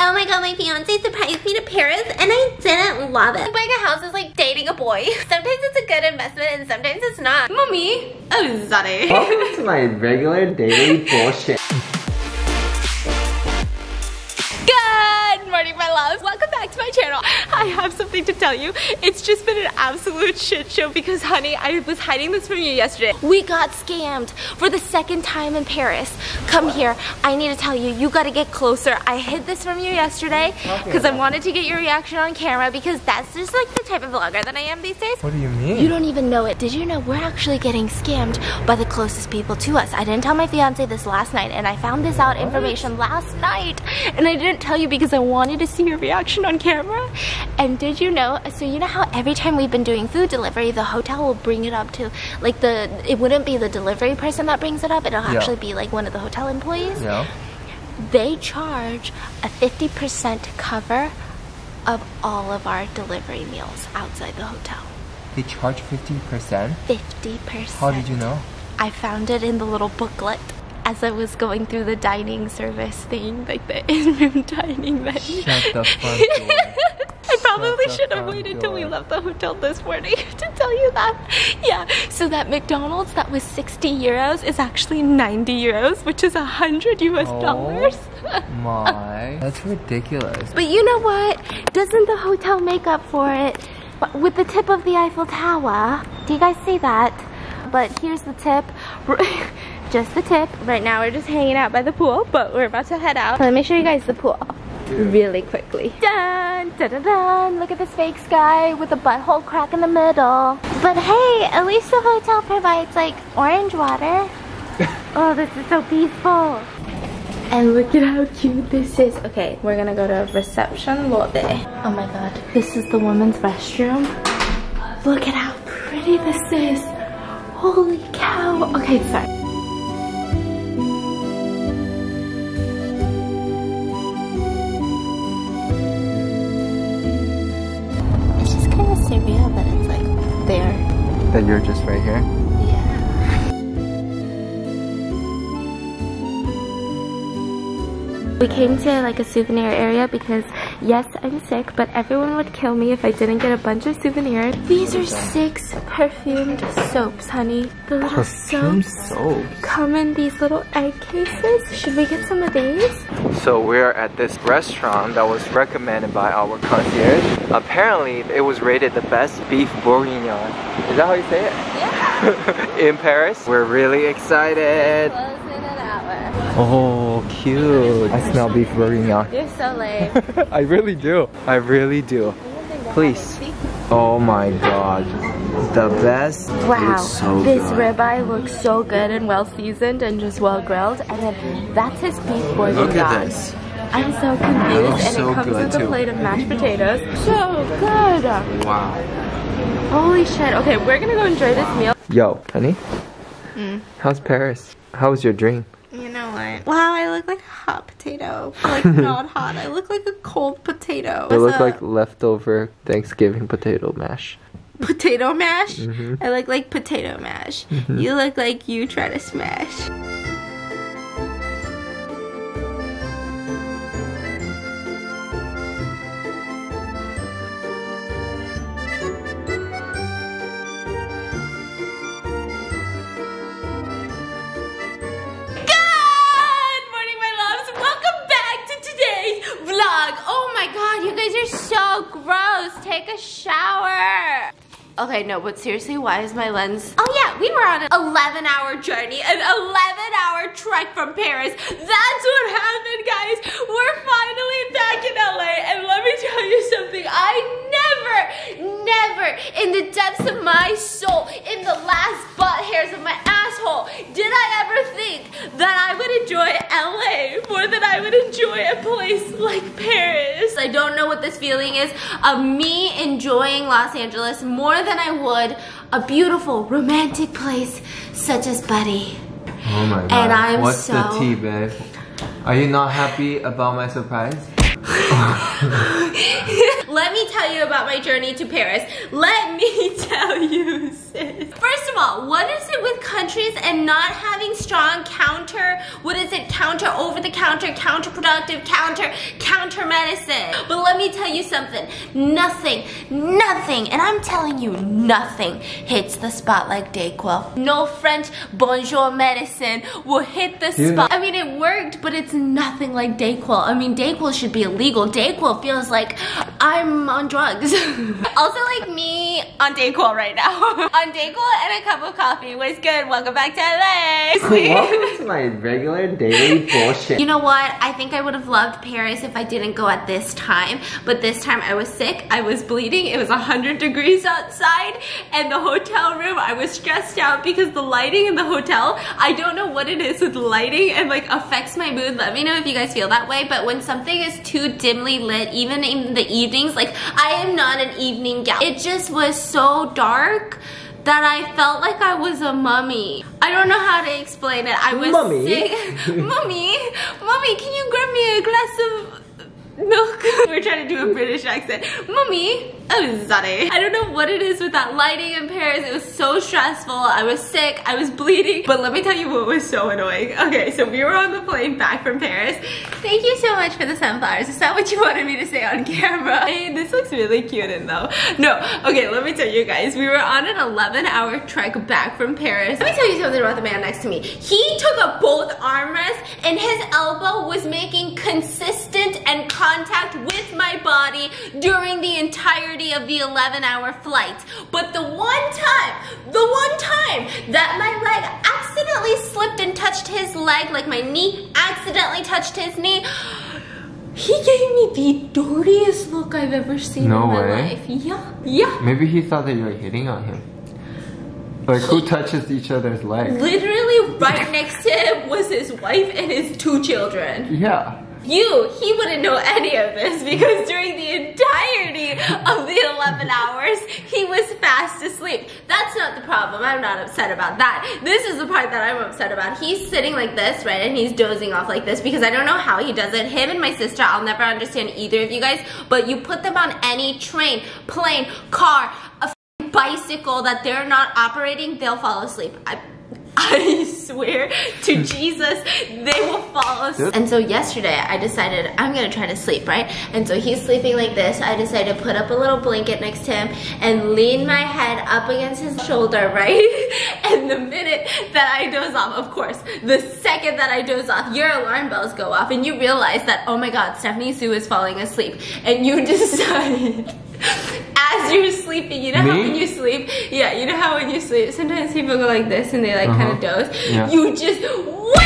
Oh my god, my fiance surprised me to Paris and I didn't love it. Buying a house is like dating a boy. Sometimes it's a good investment and sometimes it's not. Mommy, I'm sorry. Welcome to my regular daily bullshit. Good morning, my loves. Welcome back to my channel. I have something to tell you. It's just been an absolute shit show because, honey, I was hiding this from you yesterday. We got scammed for the second time in Paris. Come here. I need to tell you, you gotta get closer. I hid this from you yesterday because I wanted to get your reaction on camera because that's just like the type of vlogger that I am these days. What do you mean? You don't even know it. Did you know we're actually getting scammed by the closest people to us? I didn't tell my fiance this last night and I found this out information last night and I didn't tell you because I wanted to see your reaction on camera. And did you know, so you know how every time we've been doing food delivery, the hotel will bring it up to like it wouldn't be the delivery person that brings it up, it'll actually be like one of the hotel employees. Yeah. They charge a 50% cover of all of our delivery meals outside the hotel. They charge 50%? 50%. How did you know? I found it in the little booklet as I was going through the dining service thing, like the in-room dining menu. Shut the front door. I probably should have waited till we left the hotel this morning to tell you that. Yeah, so that McDonald's that was 60 euros is actually 90 euros, which is 100 US dollars. My, that's ridiculous. But you know what? Doesn't the hotel make up for it with the tip of the Eiffel Tower? Do you guys see that? But here's the tip. Just the tip. Right now we're just hanging out by the pool, but we're about to head out. Let me show you guys the pool really quickly. Dun, dun, dun, dun. Look at this fake sky with a butthole crack in the middle. But hey, at least the hotel provides like orange water. Oh, this is so peaceful. And look at how cute this is. Okay, we're gonna go to reception lobby. Oh my god, this is the women's restroom. Look at how pretty this is. Holy cow. Okay, sorry. It's just kind of surreal that it's like there. That you're just right here? We came to like a souvenir area because yes, I'm sick, but everyone would kill me if I didn't get a bunch of souvenirs. These are 6 perfumed soaps, honey. The little soaps come in these little egg cases. Should we get some of these? So we're at this restaurant that was recommended by our concierge. Apparently, it was rated the best beef bourguignon. Is that how you say it? Yeah. In Paris. We're really excited. Oh, cute. I smell beef bourguignon. You're so lame. I really do. I really do. Please. Oh my god. The best. Wow. So this good. ribeye looks so good and well seasoned and just well grilled. And then that's his beef bourguignon. Look at this. I'm so confused. And so it comes good with a plate of mashed potatoes. So good. Wow. Holy shit. Okay, we're gonna go enjoy this meal. Yo, honey. How's Paris? How was your dream? You know what? Wow, I look like a hot potato. Like not hot. I look like a cold potato. You look like leftover Thanksgiving potato mash. Potato mash? I look like potato mash. You look like you try to smash. So gross. Take a shower. Okay, no, but seriously, why is my lens? Oh yeah, we were on an 11-hour journey, an 11-hour trek from Paris. That's what happened, guys. We're finally back in LA, and let me tell you something. I never, in the depths of my soul, in the last butt hairs of my asshole, did I ever think that I would enjoy LA more than I would enjoy a place like Paris. I don't know what this feeling is of me enjoying Los Angeles more than I would a beautiful romantic place such as Buddy. Oh my god. And I'm What's the tea, babe? Are you not happy about my surprise? let me tell you about my journey to Paris. Let me tell you, sis. First of all, what is it with countries and not having strong what is it, over the counter, counterproductive, counter medicine? But let me tell you something, nothing, and I'm telling you, nothing hits the spot like Dayquil. No French bonjour medicine will hit the spot. I mean, it worked, but it's nothing like Dayquil. I mean, Dayquil should be illegal. Dayquil feels like I'm on drugs. Also like me on Dayquil right now. On Dayquil and a cup of coffee. What's good? Welcome back to LA. Welcome to my regular daily bullshit. You know what? I think I would have loved Paris if I didn't go at this time. But this time I was sick. I was bleeding. It was 100 degrees outside. And the hotel room, I was stressed out because the lighting in the hotel, I don't know what it is with lighting and like affects my mood. Let me know if you guys feel that way. But when something is too dimly lit, even in the evenings, like I am not an evening gal. It just was so dark that I felt like I was a mummy. I don't know how to explain it. I was sick. Mummy, can you grab me a glass of milk? We're trying to do a British accent. Mummy, oh sorry. I don't know what it is with that lighting in Paris. It was so stressful. I was sick, I was bleeding. But let me tell you what was so annoying. Okay, so we were on the plane back from Paris. Thank you so much for the sunflowers. Is that what you wanted me to say on camera? Hey, this looks really cute in though. No, okay, let me tell you guys. We were on an 11-hour trek back from Paris. Let me tell you something about the man next to me. He took up both armrests and his elbow was making consistent and contact with my body during the entirety of the 11-hour flight. But the one time that my leg accidentally slipped and touched his leg, like my knee accidentally touched his knee, he gave me the dirtiest look I've ever seen in my life. Yeah. Maybe he thought that you were hitting on him. Like, who touches each other's legs? Literally right next to him was his wife and his 2 children. Yeah. He wouldn't know any of this because during the entirety of the 11 hours, he was fast asleep. That's not the problem. I'm not upset about that. This is the part that I'm upset about. He's sitting like this, right, and he's dozing off like this because I don't know how he does it. Him and my sister, I'll never understand either of you guys, but you put them on any train, plane, car, a bicycle that they're not operating, they'll fall asleep. I swear to Jesus, they will fall asleep. And so yesterday, I decided I'm gonna try to sleep, right? And so he's sleeping like this. I decided to put up a little blanket next to him and lean my head up against his shoulder, right? And the minute that I doze off, of course, the second that I doze off, your alarm bells go off and you realize that, oh my God, Stephanie Sue is falling asleep. And you decide, as you're sleeping, you know how when you sleep, yeah, you know how when you sleep, sometimes people go like this and they like kind of doze. Yeah. You just wham!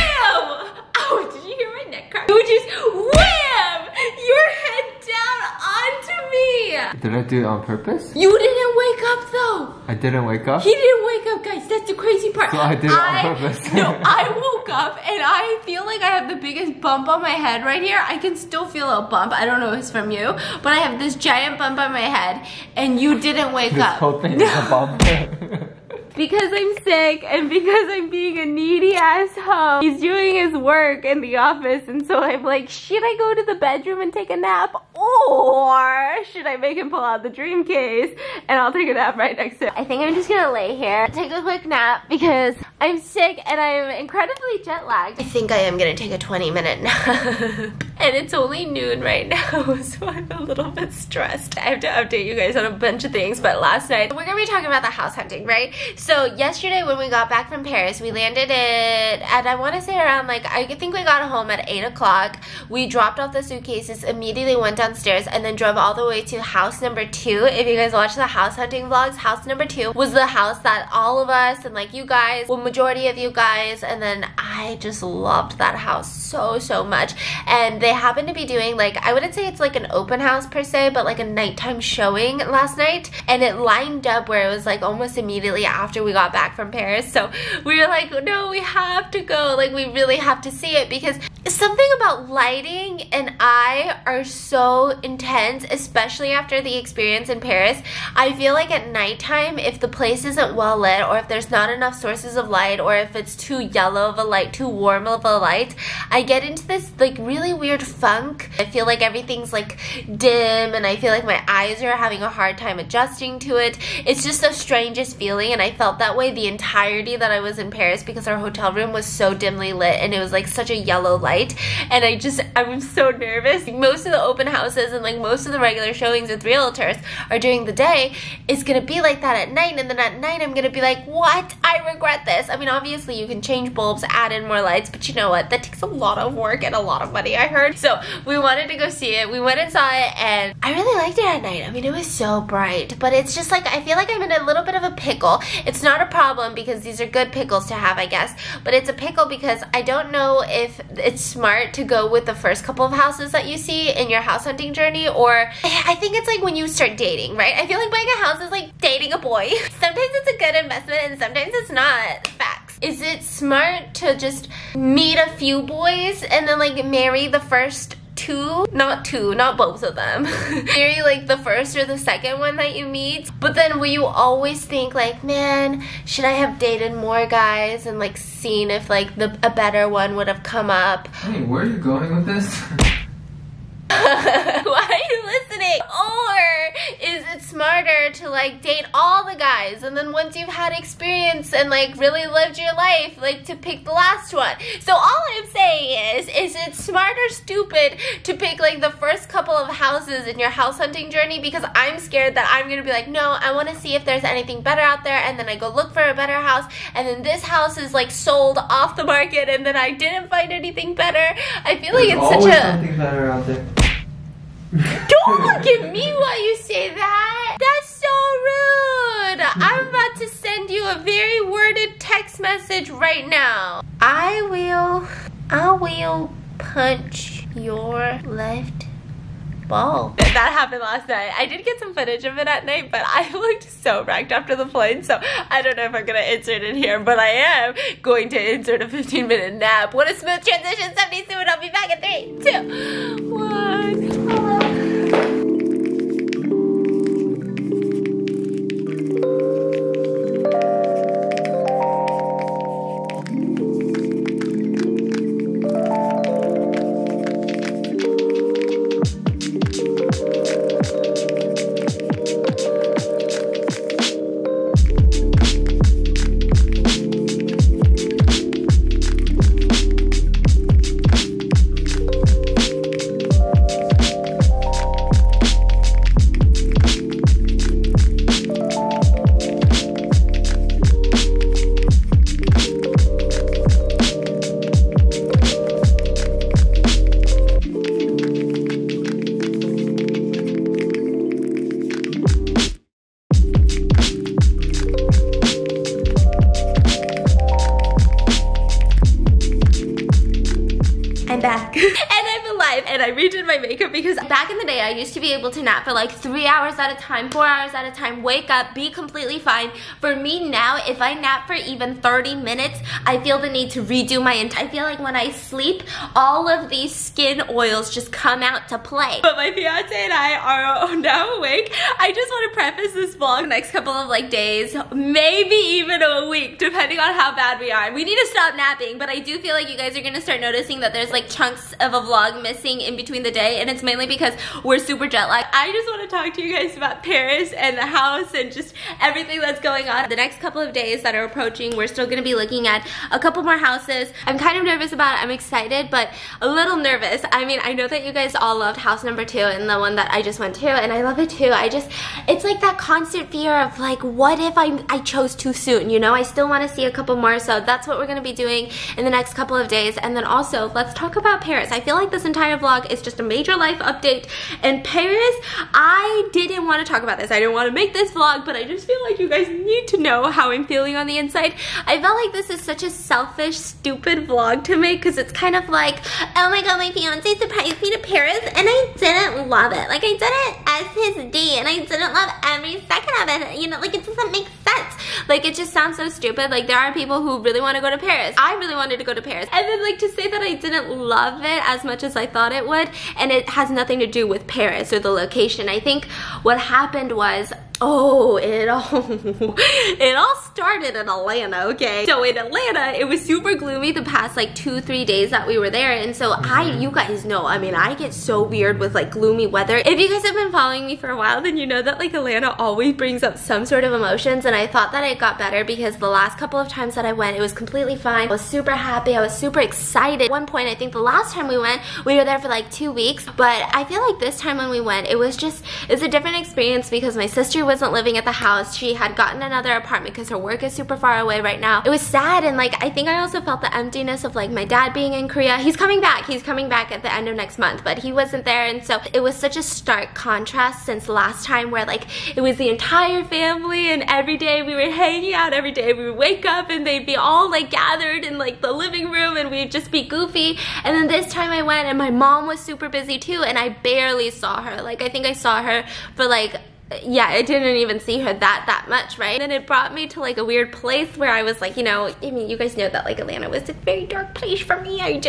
Ow, did you hear my neck crack? You just wham! Your head down onto me! Did I do it on purpose? You didn't wake up though! I didn't wake up? He didn't wake up, guys. That's the crazy part. So I did it on purpose. No, I woke up and I feel like I have the biggest bump on my head right here. I can still feel a bump. I don't know if it's from you, but I have this giant bump on my head and you didn't wake up. This whole thing is a bump. Because I'm sick and because I'm being a needy asshole. He's doing his work in the office and so I'm like, should I go to the bedroom and take a nap? Or should I make him pull out the dream case and I'll take a nap right next to him? I think I'm just gonna lay here, take a quick nap because I'm sick and I'm incredibly jet lagged. I think I am gonna take a 20-minute nap. And it's only noon right now, so I'm a little bit stressed. I have to update you guys on a bunch of things, but last night, we're gonna be talking about the house hunting, right? So yesterday when we got back from Paris, we landed at, I wanna say around like, I think we got home at 8 o'clock. We dropped off the suitcases, immediately went downstairs, and then drove all the way to house number 2. If you guys watch the house hunting vlogs, house number 2 was the house that all of us, and like you guys, well, majority of you guys, and then I just loved that house so much. And they happened to be doing like, I wouldn't say it's like an open house per se, but like a nighttime showing last night, and it lined up where it was like almost immediately after we got back from Paris. So we were like, no, we have to go, like we really have to see it because Something about lighting and I are so intense, especially after the experience in Paris. I feel like at nighttime, if the place isn't well lit, or if there's not enough sources of light, or if it's too yellow of a light, too warm of a light, I get into this like really weird funk. I feel like everything's like dim and I feel like my eyes are having a hard time adjusting to it. It's just the strangest feeling, and I felt that way the entirety that I was in Paris because our hotel room was so dimly lit and it was like such a yellow light. And I'm so nervous. Most of the open houses and like most of the regular showings with realtors are during the day. It's gonna be like that at night, and then at night I'm gonna be like, what? I regret this. I mean, obviously you can change bulbs, add in more lights, but you know what? That takes a lot of work and a lot of money, I heard. So we wanted to go see it. We went and saw it, and I really liked it at night. I mean, it was so bright, but it's just like, I feel like I'm in a little bit of a pickle. It's not a problem because these are good pickles to have, I guess, but it's a pickle because I don't know if it's smart to go with the first couple of houses that you see in your house hunting journey, or I think it's like when you start dating, right? I feel like buying a house is like dating a boy. Sometimes it's a good investment and sometimes it's not. Facts. Is it smart to just meet a few boys and then like marry the first two, not both of them. Marry like the first or the second one that you meet, but then will you always think like, man, should I have dated more guys and like seen if like a better one would have come up? Hey, where are you going with this? Why are you listening? Or is it smarter to like date all the guys and then once you've had experience and like really lived your life, like to pick the last one? So all I'm saying is it smart or stupid to pick like the first couple of houses in your house hunting journey? Because I'm scared that I'm gonna be like, no, I want to see if there's anything better out there, and then I go look for a better house, and then this house is like sold off the market, and then I didn't find anything better. I feel like it's such a something better out there. Don't look at me while you say that. That's so rude. I'm about to send you a very worded text message right now. I will punch your left ball. That happened last night. I did get some footage of it at night, but I looked so wrecked after the plane, so I don't know if I'm gonna insert it here, but I am going to insert a 15-minute nap. What a smooth transition. 70 soon. I'll be back in 3, 2, 1. Back. And I'm alive, and I redid my makeup because back in the day I used to be able to nap for like 3 hours at a time, 4 hours at a time, wake up, be completely fine. For me now, if I nap for even 30 minutes, I feel the need to redo my entire, I feel like when I sleep, all of these skin oils just come out to play. But my fiance and I are now awake. I just want to preface this vlog the next couple of like days, maybe even a week, depending on how bad we are. We need to stop napping, but I do feel like you guys are gonna start noticing that there's like chunks of a vlog missing in between the day, and it's mainly because we're super jet lagged. I just want to talk to you guys about Paris and the house and just everything that's going on. The next couple of days that are approaching, we're still going to be looking at a couple more houses. I'm kind of nervous about it. I'm excited, but a little nervous. I mean, I know that you guys all loved house number 2 and the one that I just went to, and I love it too. It's like that constant fear of like, what if I chose too soon, you know? I still want to see a couple more, so that's what we're going to be doing in the next couple of days. And then also, let's talk about Paris. I feel like this entire vlog is just a major life update. And Paris, I didn't want to talk about this. I didn't want to make this vlog, but I just feel like you guys need to know how I'm feeling on the inside. I felt like this is such a selfish, stupid vlog to make because it's kind of like, oh my god, my fiance surprised me to Paris and I didn't love it. Like, I didn't SSD and I didn't love every second of it. You know, like, it doesn't make sense. Like, it just sounds so stupid. Like, there are people who really want to go to Paris. I really wanted to go to Paris. And then, like, to say that I didn't love it as much as I thought it would, and it has nothing to do with Paris or the location. I think what happened was, it all started in Atlanta, okay? So in Atlanta, it was super gloomy the past like 2-3 days that we were there, and so you guys know, I mean, I get so weird with like gloomy weather. If you guys have been following me for a while, then you know that like Atlanta always brings up some sort of emotions, and I thought that it got better because the last couple of times that I went, it was completely fine. I was super happy, I was super excited. At one point, I think the last time we went, we were there for like 2 weeks, but I feel like this time when we went, it's a different experience because my sister wasn't living at the house. She had gotten another apartment because her work is super far away right now. It was sad, and like I think I also felt the emptiness of like my dad being in Korea. He's coming back at the end of next month, but he wasn't there, and so it was such a stark contrast since last time where like it was the entire family and every day we were hanging out. Every day we would wake up and they'd be all like gathered in like the living room and we'd just be goofy. And then this time I went and my mom was super busy too, and I barely saw her. Like, I think I saw her for like, yeah, I didn't even see her that much, right? And then it brought me to like a weird place where I was like, you know, I mean, you guys know that like Atlanta was a very dark place for me. I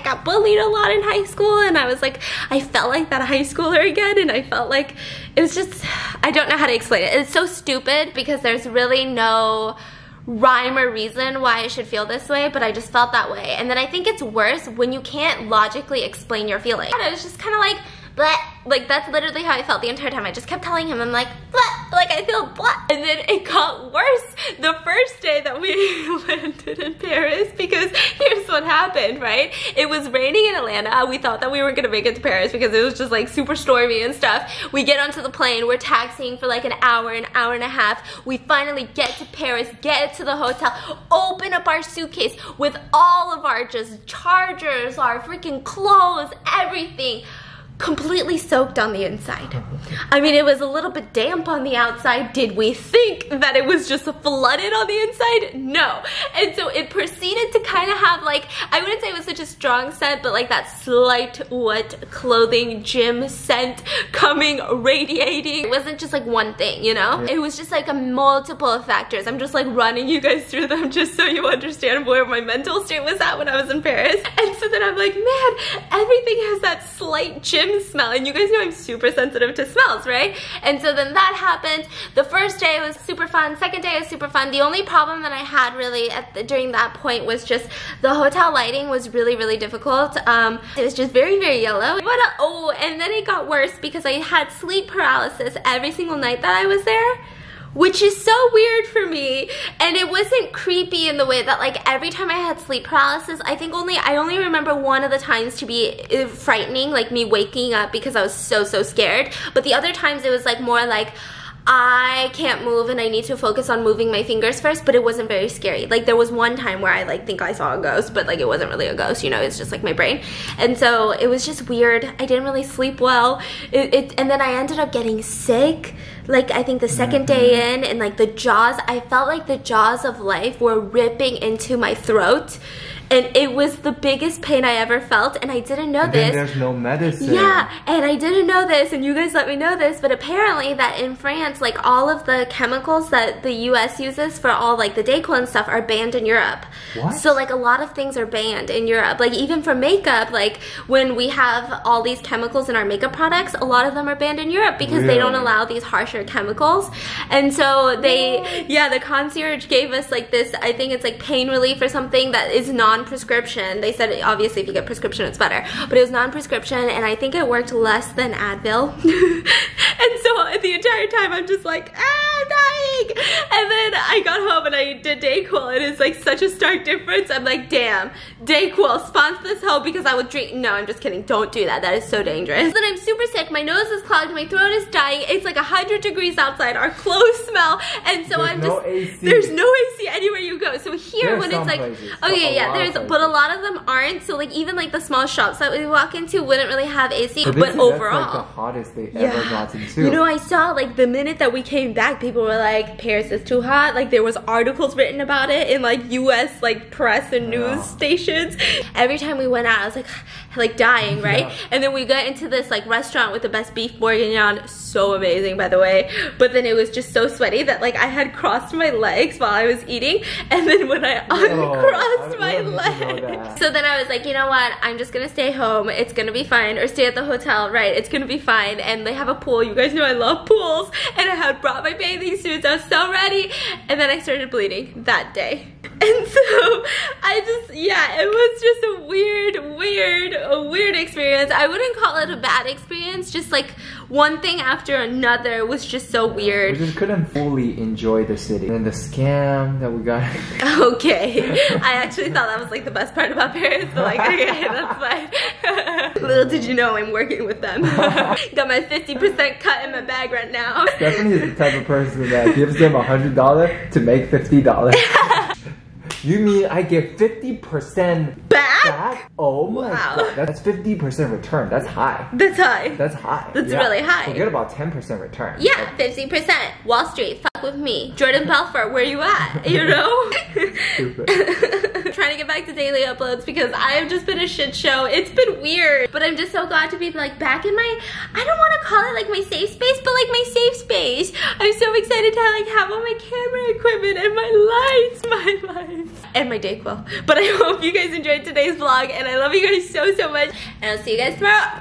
got bullied a lot in high school, and I was like, I felt like that high schooler again, and I felt like it was just, I don't know how to explain it. It's so stupid because there's really no rhyme or reason why I should feel this way, but I just felt that way. And then I think it's worse when you can't logically explain your feelings. I was just kind of like, bleh. Like, that's literally how I felt the entire time. I just kept telling him, I'm like, bleh, like I feel bleh. And then it got worse the first day that we landed in Paris, because here's what happened, right? It was raining in Atlanta. We thought that we weren't gonna make it to Paris because it was just like super stormy and stuff. We get onto the plane, we're taxiing for like an hour and a half. We finally get to Paris, get to the hotel, open up our suitcase with all of our just chargers, our freaking clothes, everything, completely soaked on the inside. I mean, it was a little bit damp on the outside. Did we think that it was just flooded on the inside? No. And so it proceeded to kind of have like, I wouldn't say it was such a strong scent, but like that slight wet clothing gym scent coming, radiating. It wasn't just like one thing, you know? It was just like a multiple of factors. I'm just like running you guys through them just so you understand where my mental state was at when I was in Paris. And so then I'm like, man, everything has that slight gym smell, and you guys know I'm super sensitive to smells, right? And so then that happened. The first day was super fun, second day was super fun. The only problem that I had really during that point was just the hotel lighting was really difficult. It was just very yellow. And then it got worse because I had sleep paralysis every single night that I was there, which is so weird for me. And it wasn't creepy in the way that like every time I had sleep paralysis, I only remember one of the times to be frightening, like me waking up because I was so scared. But the other times it was like more like, I can't move and I need to focus on moving my fingers first, but it wasn't very scary. Like there was one time where I like think I saw a ghost, but like it wasn't really a ghost, you know, it's just like my brain. And so it was just weird. I didn't really sleep well. And then I ended up getting sick, like I think the second day in, and like the jaws, I felt like the jaws of life were ripping into my throat. And it was the biggest pain I ever felt, and I didn't know this. There's no medicine. Yeah, and I didn't know this, and you guys let me know this, but apparently that in France, like all of the chemicals that the US uses for all like the Dayquil and stuff are banned in Europe. What? So like a lot of things are banned in Europe. Like even for makeup, like when we have all these chemicals in our makeup products, a lot of them are banned in Europe because they don't allow these harsher chemicals. And so the concierge gave us like this, I think it's like pain relief or something that is non-prescription. They said obviously if you get prescription it's better, but it was non-prescription, and I think it worked less than Advil. And so the entire time I'm just like, I'm dying. And then I got home and I did Dayquil, and it's like such a stark difference. I'm like, damn, Dayquil, sponsor this hoe because I would drink. No, I'm just kidding. Don't do that. That is so dangerous. Then I'm super sick. My nose is clogged. My throat is dying. It's like 100 degrees outside. Our clothes smell. And so there's no AC anywhere you go. know. So here, when it's like, places, okay, yeah, there's, but a lot of them aren't. So like even like the small shops that we walk into wouldn't really have AC. But overall, that's like the hottest they ever got into. You know, I saw like the minute that we came back, people were like, Paris is too hot. Like there was articles written about it in like US like press and news stations. Every time we went out, I was like dying, right? And then we got into this like restaurant with the best beef bourguignon, so amazing by the way. But then it was just so sweaty that like I had crossed my legs while I was eating, and then when I uncrossed my legs, so then I was like, you know what? I'm just gonna stay home. It's gonna be fine, or stay at the hotel, right? It's gonna be fine. And they have a pool. You guys know I love pools, and I had brought my bathing suits. I was so ready, and then I started bleeding that day. And so I just, yeah, it was just a weird experience. I wouldn't call it a bad experience, just like one thing after another was just so weird. We just couldn't fully enjoy the city. And the scam that we got. Okay, I actually thought that was like the best part about Paris, but like, okay, that's fine. Little did you know I'm working with them. Got my 50% cut in my bag right now. Stephanie is the type of person that gives them $100 to make $50. You mean I get 50% back? Oh my god. That's 50% return. That's high. That's high. That's high. That's really high. Forget about 10% return. Yeah, 50%. Wall Street, fuck with me. Jordan Belfort, where you at? You know? Stupid. Trying to get back to daily uploads because I have just been a shit show. It's been weird, but I'm just so glad to be like back in my, I don't want to call it like my safe space, but like my safe space. I'm so excited to like have all my camera equipment and my lights, and my Dayquil. But I hope you guys enjoyed today's vlog, and I love you guys so much, and I'll see you guys tomorrow.